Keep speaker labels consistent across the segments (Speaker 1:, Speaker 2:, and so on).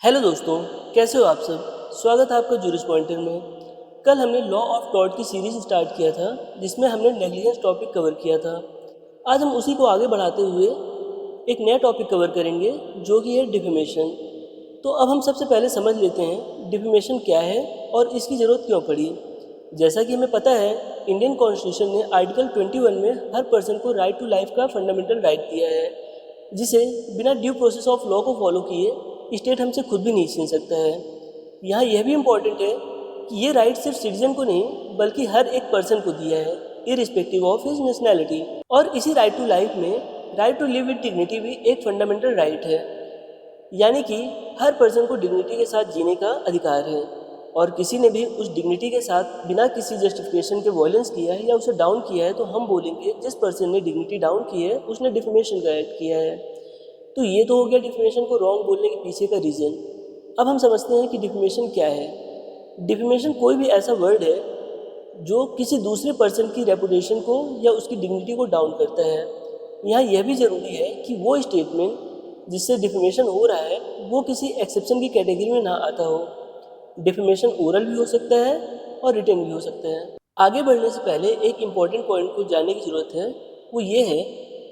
Speaker 1: Hello दोस्तों, कैसे हो आप सब। स्वागत है आपका जूरिस पॉइंटर में। कल हमने लॉ ऑफ टॉर्ट की सीरीज स्टार्ट किया था जिसमें हमने नेग्लिजेंस टॉपिक कवर किया था। आज हम उसी को आगे बढ़ाते हुए एक नया टॉपिक कवर करेंगे जो कि है डिफेमेशन। तो अब हम सबसे पहले समझ लेते हैं डिफेमेशन क्या है और इसकी ज़रूरत क्यों पड़ी। जैसा कि हमें पता है, इंडियन कॉन्स्टिट्यूशन ने आर्टिकल 21 में हर पर्सन को राइट टू लाइफ का फंडामेंटल राइट दिया है, जिसे बिना ड्यू प्रोसेस ऑफ लॉ को फॉलो किए स्टेट हमसे खुद भी नहीं छीन सकता है। यहाँ यह भी इम्पॉर्टेंट है कि ये राइट सिर्फ सिटीजन को नहीं बल्कि हर एक पर्सन को दिया है, इरिस्पेक्टिव ऑफ हिज नेशनैलिटी। और इसी राइट टू लाइफ में right to live with dignity भी एक फंडामेंटल राइट है, यानी कि हर पर्सन को डिग्निटी के साथ जीने का अधिकार है। और किसी ने भी उस डिग्निटी के साथ बिना किसी जस्टिफिकेशन के वॉयलेंस किया है या उसे डाउन किया है तो हम बोलेंगे जिस पर्सन ने डिग्निटी डाउन की है उसने डिफेमेशन का एक्ट किया है। तो ये तो हो गया डिफेमेशन को रॉन्ग बोलने के पीछे का रीज़न। अब हम समझते हैं कि डिफेमेशन क्या है। डिफेमेशन कोई भी ऐसा वर्ड है जो किसी दूसरे पर्सन की रेपुटेशन को या उसकी डिग्निटी को डाउन करता है। यहाँ यह भी ज़रूरी है कि वो स्टेटमेंट जिससे डिफेमेशन हो रहा है वो किसी एक्सेप्शन की कैटेगरी में ना आता हो। डिफेमेशन ओरल भी हो सकता है और रिटन भी हो सकता है। आगे बढ़ने से पहले एक इम्पॉर्टेंट पॉइंट को जानने की ज़रूरत है, वो ये है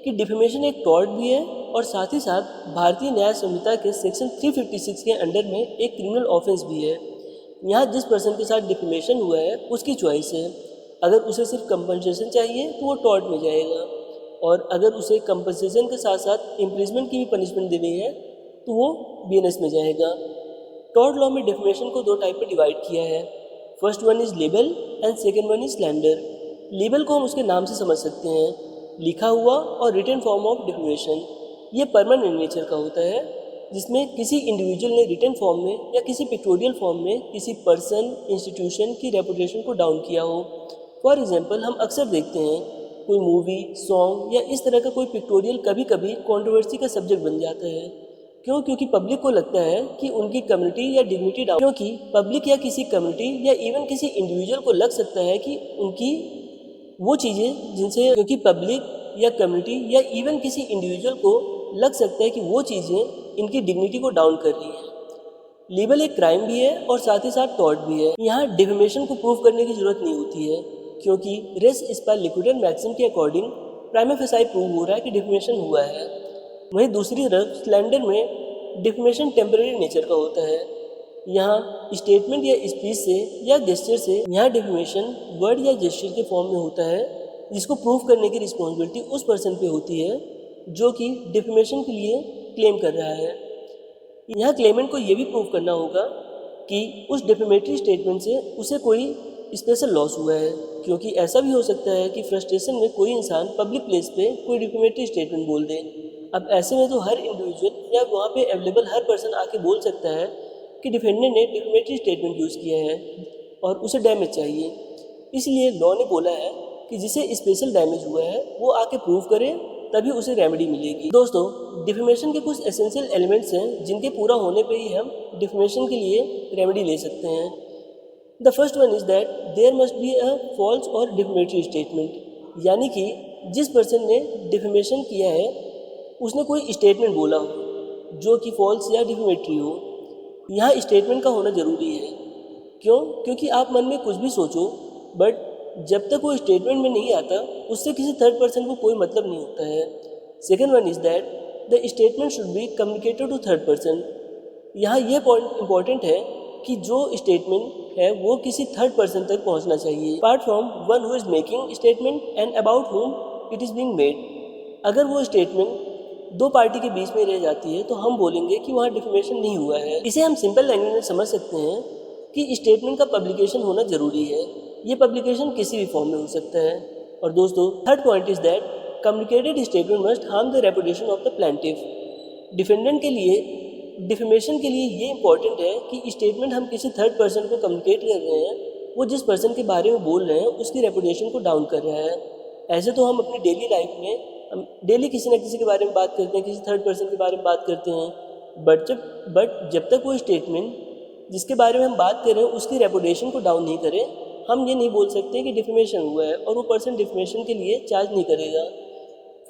Speaker 1: कि डिफेमेशन एक टॉर्ट भी है और साथ ही साथ भारतीय न्याय संहिता के सेक्शन 356 के अंडर में एक क्रिमिनल ऑफेंस भी है। यहाँ जिस पर्सन के साथ डिफेमेशन हुआ है उसकी चॉइस है। अगर उसे सिर्फ कंपनसेशन चाहिए तो वो टॉर्ट में जाएगा, और अगर उसे कंपनसेशन के साथ साथ इम्प्रिजमेंट की भी पनिशमेंट देनी है तो वो बीएनएस में जाएगा। टॉर्ट लॉ में डिफेमेशन को दो टाइप में डिवाइड किया है। First one is label and second one is slander. Label को हम उसके नाम से समझ सकते हैं, लिखा हुआ और रिटन फॉर्म ऑफ डिफेमेशन। ये परमानेंट नेचर का होता है, जिसमें किसी इंडिविजुअल ने रिटन फॉर्म में या किसी पिक्टोरियल फॉर्म में किसी पर्सन इंस्टीट्यूशन की रेपुटेशन को डाउन किया हो। फॉर एग्जाम्पल, हम अक्सर देखते हैं कोई मूवी, सॉन्ग या इस तरह का कोई पिक्टोरियल कभी कभी कंट्रोवर्सी का सब्जेक्ट बन जाता है। क्यों? क्योंकि पब्लिक को लगता है कि उनकी कम्युनिटी या डिग्निटी डाउन, क्योंकि पब्लिक या किसी कम्युनिटी या इवन किसी इंडिविजुअल को लग सकता है कि उनकी वो चीज़ें जिनसे, क्योंकि पब्लिक या कम्युनिटी या इवन किसी इंडिविजुअल को लग सकता है कि वो चीज़ें इनकी डिग्निटी को डाउन कर रही हैं। लेबल एक क्राइम भी है और साथ ही साथ टॉर्ट भी है। यहाँ डिफेमेशन को प्रूव करने की ज़रूरत नहीं होती है, क्योंकि रेस इस्पा लिक्विडेड मैक्सिम के अकॉर्डिंग प्राइमा फेसाई प्रूव हो रहा है कि डिफेमेशन हुआ है। वहीं दूसरी तरफ स्लैंडर में डिफेमेशन टेम्परेरी नेचर का होता है। यहाँ स्टेटमेंट या स्पीच से या जेस्चर से, यहाँ डिफेमेशन वर्ड या जेस्चर के फॉर्म में होता है, जिसको प्रूव करने की रिस्पॉन्सिबिलिटी उस पर्सन पे होती है जो कि डिफेमेशन के लिए क्लेम कर रहा है। यहाँ क्लेमेंट को ये भी प्रूव करना होगा कि उस डिफेमेटरी स्टेटमेंट से उसे कोई स्पेशल लॉस हुआ है, क्योंकि ऐसा भी हो सकता है कि फ्रस्ट्रेशन में कोई इंसान पब्लिक प्लेस पे कोई डिफेमेटरी स्टेटमेंट बोल दे। अब ऐसे में तो हर इंडिविजुअल या वहाँ पे अवेलेबल हर पर्सन आके बोल सकता है कि डिफेंडेंट ने डिफेमेटरी स्टेटमेंट यूज़ किया है और उसे डैमेज चाहिए। इसलिए लॉ ने बोला है कि जिसे स्पेशल डैमेज हुआ है वो आके प्रूव करे, तभी उसे रेमेडी मिलेगी। दोस्तों, डिफेमेशन के कुछ एसेंशियल एलिमेंट्स हैं जिनके पूरा होने पे ही हम डिफेमेशन के लिए रेमेडी ले सकते हैं। The first one is that there must be a false और डिफेमेटरी स्टेटमेंट, यानी कि जिस पर्सन ने डिफेमेशन किया है उसने कोई स्टेटमेंट बोला हो जो कि फॉल्स या डिफेमेटरी हो। यहाँ स्टेटमेंट का होना ज़रूरी है। क्यों? क्योंकि आप मन में कुछ भी सोचो, बट जब तक वो स्टेटमेंट में नहीं आता उससे किसी थर्ड पर्सन को कोई मतलब नहीं होता है। Second one is that the statement should be communicated to third person. यहाँ ये पॉइंट इंपॉर्टेंट है कि जो स्टेटमेंट है वो किसी थर्ड पर्सन तक पहुँचना चाहिए, apart from one who is making statement and about हुम इट इज़ बीइंग मेड। अगर वो स्टेटमेंट दो पार्टी के बीच में रह जाती है तो हम बोलेंगे कि वहाँ डिफेमेशन नहीं हुआ है। इसे हम सिंपल लैंग्वेज में समझ सकते हैं कि स्टेटमेंट का पब्लिकेशन होना ज़रूरी है। ये पब्लिकेशन किसी भी फॉर्म में हो सकता है। और दोस्तों, third point is that communicated statement must harm the reputation of the plaintiff. Defendant के लिए डिफेमेशन के लिए ये इंपॉर्टेंट है कि स्टेटमेंट हम किसी थर्ड पर्सन को कम्युनिकेट कर रहे हैं, वो जिस पर्सन के बारे में बोल रहे हैं उसकी रेपुटेशन को डाउन कर रहा है। ऐसे तो हम अपनी डेली लाइफ में हम डेली किसी न किसी के बारे में बात करते हैं, किसी थर्ड पर्सन के बारे में बात करते हैं, बट जब तक वो स्टेटमेंट जिसके बारे में हम बात कर रहे हैं उसकी रेपुटेशन को डाउन नहीं करे, हम ये नहीं बोल सकते कि डिफेमेशन हुआ है और वो पर्सन डिफेमेशन के लिए चार्ज नहीं करेगा।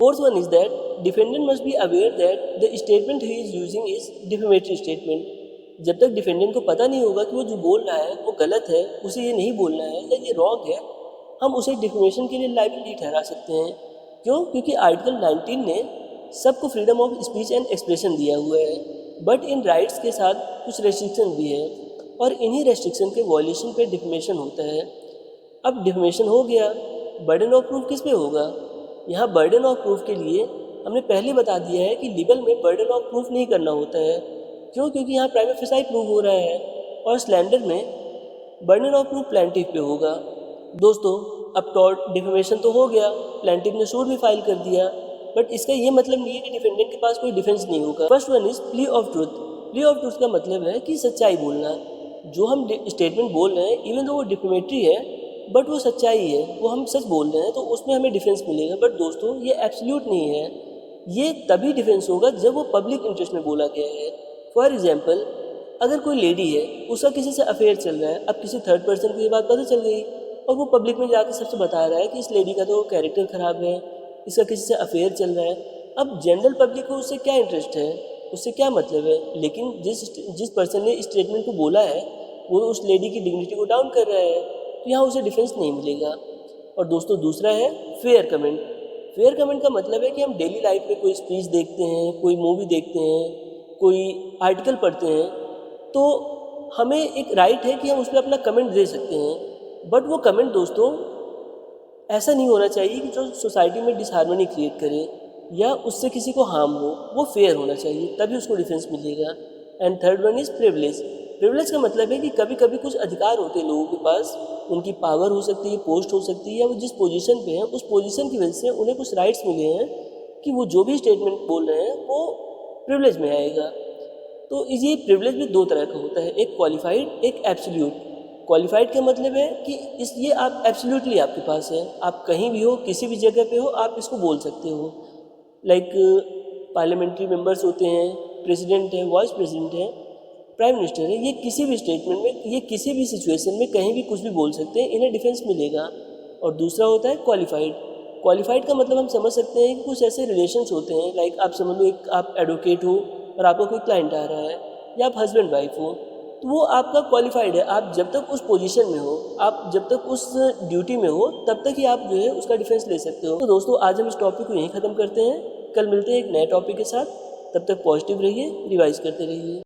Speaker 1: Fourth one is that defendant must be aware that the statement he is using is defamatory statement. जब तक डिफेंडेंट को पता नहीं होगा कि वो जो बोल रहा है वो गलत है, उसे ये नहीं बोलना है या ये रॉन्ग है, हम उसे डिफेमेशन के लिए लायबल नहीं ठहरा सकते हैं। क्यों? क्योंकि आर्टिकल 19 ने सबको freedom of speech and expression दिया हुआ है, बट इन राइट्स के साथ कुछ रेस्ट्रिक्शन भी है और इन्हीं रेस्ट्रिक्शन के वॉल्यूशन पे डिफेमेशन होता है। अब डिफेमेशन हो गया, बर्डन ऑफ प्रूफ किस पे होगा? यहाँ बर्डन ऑफ प्रूफ के लिए हमने पहले बता दिया है कि लिबल में बर्डन ऑफ प्रूफ नहीं करना होता है। क्यों? क्योंकि यहाँ प्राइमा फेसाई प्रूव हो रहा है और स्लैंडर में बर्डन ऑफ प्रूफ प्लेंटिफ पे होगा। दोस्तों, अब टॉर्ट डिफेमेशन तो हो गया, प्लेंटिफ ने सूट भी फाइल कर दिया, बट इसका ये मतलब नहीं है कि डिफेंडेंट के पास कोई डिफेंस नहीं होगा। First one is plea of truth. Plea of truth का मतलब है कि सच्चाई बोलना। जो हम स्टेटमेंट बोल रहे हैं, इवन तो वो डिफेमेटरी है, बट वो सच्चाई है, वो हम सच बोल रहे हैं, तो उसमें हमें डिफेंस मिलेगा। बट दोस्तों, ये एब्सोल्यूट नहीं है। ये तभी डिफेंस होगा जब वो पब्लिक इंटरेस्ट में बोला गया है। फॉर एग्जाम्पल, अगर कोई लेडी है, उसका किसी से अफेयर चल रहा है, अब किसी थर्ड पर्सन को ये बात पता चल गई और वो पब्लिक में जाकर सबसे बता रहा है कि इस लेडी का तो कैरेक्टर ख़राब है, इसका किसी से अफेयर चल रहा है। अब जनरल पब्लिक को उससे क्या इंटरेस्ट है, उससे क्या मतलब है? लेकिन जिस पर्सन ने इस स्टेटमेंट को बोला है वो उस लेडी की डिग्निटी को डाउन कर रहा है, तो यहाँ उसे डिफेंस नहीं मिलेगा। और दोस्तों, दूसरा है फेयर कमेंट। फेयर कमेंट का मतलब है कि हम डेली लाइफ में कोई स्पीच देखते हैं, कोई मूवी देखते हैं, कोई आर्टिकल पढ़ते हैं, तो हमें एक राइट है कि हम उस पर अपना कमेंट दे सकते हैं। बट वो कमेंट दोस्तों ऐसा नहीं होना चाहिए कि जो सोसाइटी में डिसहार्मनी क्रिएट करे या उससे किसी को हार्म हो। वो फेयर होना चाहिए, तभी उसको डिफेंस मिलेगा। And third one is privilege. Privilege का मतलब है कि कभी कभी कुछ अधिकार होते हैं लोगों के पास, उनकी पावर हो सकती है, पोस्ट हो सकती है, या वो जिस पोजीशन पे हैं उस पोजीशन की वजह से उन्हें कुछ राइट्स मिले हैं कि वो जो भी स्टेटमेंट बोल रहे हैं वो प्रिविलेज में आएगा। तो ये प्रिविलेज भी दो तरह का होता है, एक क्वालिफाइड, एक एब्सोल्यूट। क्वालिफाइड का मतलब है कि ये आप एब्सोल्युटली आपके पास है, आप कहीं भी हो, किसी भी जगह पे हो, आप इसको बोल सकते हो। लाइक पार्लियामेंट्री मेंबर्स होते हैं, प्रेसिडेंट है, वाइस प्रेसिडेंट है, प्राइम मिनिस्टर है, ये किसी भी स्टेटमेंट में, ये किसी भी सिचुएशन में कहीं भी कुछ भी बोल सकते हैं, इन्हें डिफेंस मिलेगा। और दूसरा होता है क्वालिफाइड। क्वालिफाइड का मतलब हम समझ सकते हैं कि कुछ ऐसे रिलेशंस होते हैं, लाइक आप समझ लो एक आप एडवोकेट हो और आपका कोई क्लाइंट आ रहा है, या आप हस्बैंड वाइफ हो, तो वो आपका क्वालिफाइड है। आप जब तक उस पोजीशन में हो, आप जब तक उस ड्यूटी में हो, तब तक ही आप जो है उसका डिफेंस ले सकते हो। तो दोस्तों, आज हम इस टॉपिक को यहीं ख़त्म करते हैं। कल मिलते हैं एक नए टॉपिक के साथ। तब तक पॉजिटिव रहिए, रिवाइज करते रहिए।